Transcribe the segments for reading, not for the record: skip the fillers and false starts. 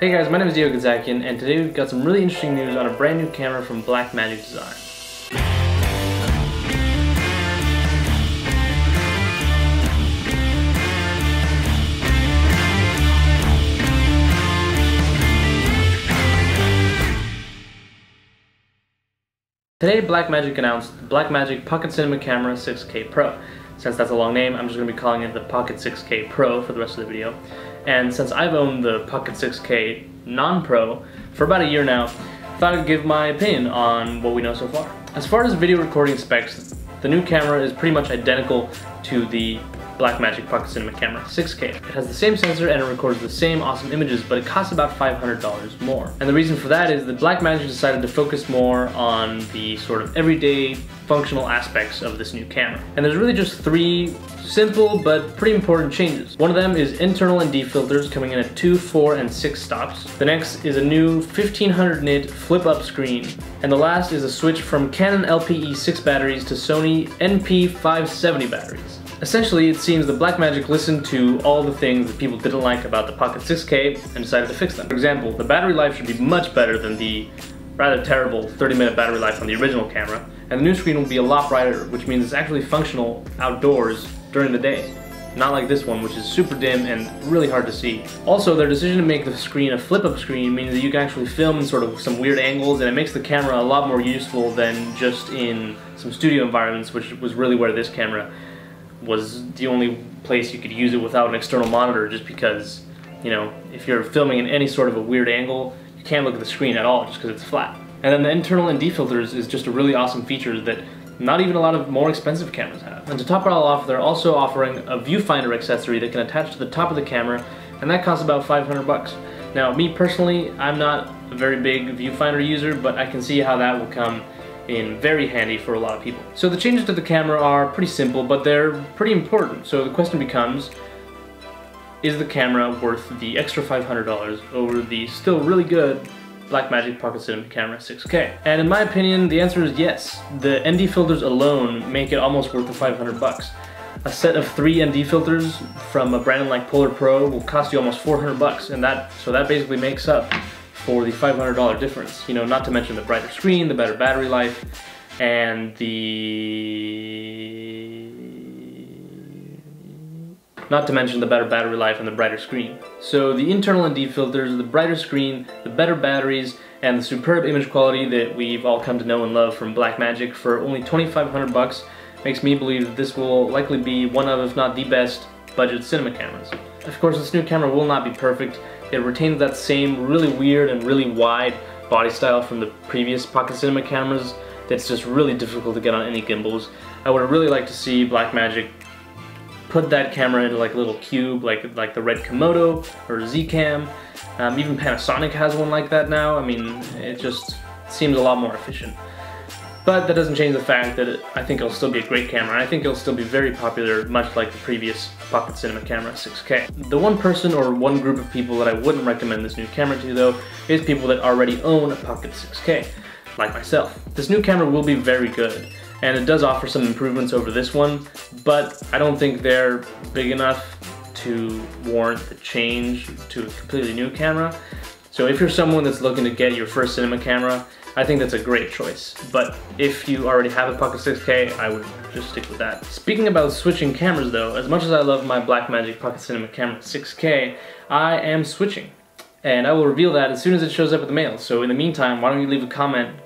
Hey guys, my name is Diego Gonzakian, and today we've got some really interesting news on a brand new camera from Blackmagic Design. Today, Blackmagic announced the Blackmagic Pocket Cinema Camera 6K Pro. Since that's a long name, I'm just going to be calling it the Pocket 6K Pro for the rest of the video. And since I've owned the Pocket 6K non-Pro for about a year now, I thought I'd give my opinion on what we know so far. As far as video recording specs, the new camera is pretty much identical to the Blackmagic Pocket Cinema Camera 6K. It has the same sensor and it records the same awesome images, but it costs about $500 more. And the reason for that is that Blackmagic decided to focus more on the sort of everyday functional aspects of this new camera. And there's really just three simple but pretty important changes. One of them is internal ND filters coming in at 2, 4, and 6 stops. The next is a new 1500 nit flip-up screen. And the last is a switch from Canon LPE6 batteries to Sony NP570 batteries. Essentially, it seems that Blackmagic listened to all the things that people didn't like about the Pocket 6K and decided to fix them. For example, the battery life should be much better than the rather terrible 30-minute battery life on the original camera, and the new screen will be a lot brighter, which means it's actually functional outdoors during the day. Not like this one, which is super dim and really hard to see. Also, their decision to make the screen a flip-up screen means that you can actually film in sort of some weird angles, and it makes the camera a lot more useful than just in some studio environments, which was really where this camera was the only place you could use it without an external monitor, just because, you know, if you're filming in any sort of a weird angle, you can't look at the screen at all just because it's flat. And then the internal ND filters is just a really awesome feature that not even a lot of more expensive cameras have. And to top it all off, they're also offering a viewfinder accessory that can attach to the top of the camera, and that costs about 500 bucks. Now, me personally, I'm not a very big viewfinder user, but I can see how that will come in very handy for a lot of people. So the changes to the camera are pretty simple, but they're pretty important. So the question becomes, is the camera worth the extra $500 over the still really good Blackmagic Pocket Cinema Camera 6K? And in my opinion, the answer is yes. The ND filters alone make it almost worth the 500 bucks. A set of 3 ND filters from a brand like Polar Pro will cost you almost 400 bucks, and that basically makes up for the $500 difference. You know, not to mention the brighter screen, the better battery life, and not to mention the better battery life and the brighter screen. So the internal ND filters, the brighter screen, the better batteries, and the superb image quality that we've all come to know and love from Blackmagic for only 2,500 bucks makes me believe that this will likely be one of, if not the best, budget cinema cameras. Of course, this new camera will not be perfect. It retains that same really weird and really wide body style from the previous Pocket Cinema cameras that's just really difficult to get on any gimbals. I would really like to see Blackmagic put that camera into like a little cube, like the red Komodo or Z-Cam. Even Panasonic has one like that now. I mean, it just seems a lot more efficient. But that doesn't change the fact that I think it'll still be a great camera, and I think it'll still be very popular, much like the previous Pocket Cinema Camera 6K. The one person or one group of people that I wouldn't recommend this new camera to, though, is people that already own a Pocket 6K, like myself. This new camera will be very good, and it does offer some improvements over this one, but I don't think they're big enough to warrant the change to a completely new camera. So if you're someone that's looking to get your first cinema camera, I think that's a great choice. But if you already have a Pocket 6K, I would just stick with that. Speaking about switching cameras though, as much as I love my Blackmagic Pocket Cinema Camera 6K, I am switching. And I will reveal that as soon as it shows up in the mail. So in the meantime, why don't you leave a comment,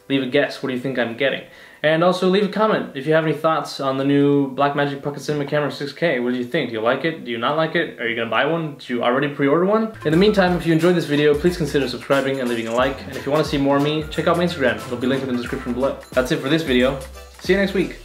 leave a guess, what do you think I'm getting? And also leave a comment if you have any thoughts on the new Blackmagic Pocket Cinema Camera 6K. What do you think? Do you like it? Do you not like it? Are you gonna buy one? Did you already pre-order one? In the meantime, if you enjoyed this video, please consider subscribing and leaving a like. And if you want to see more of me, check out my Instagram. It'll be linked in the description below. That's it for this video. See you next week.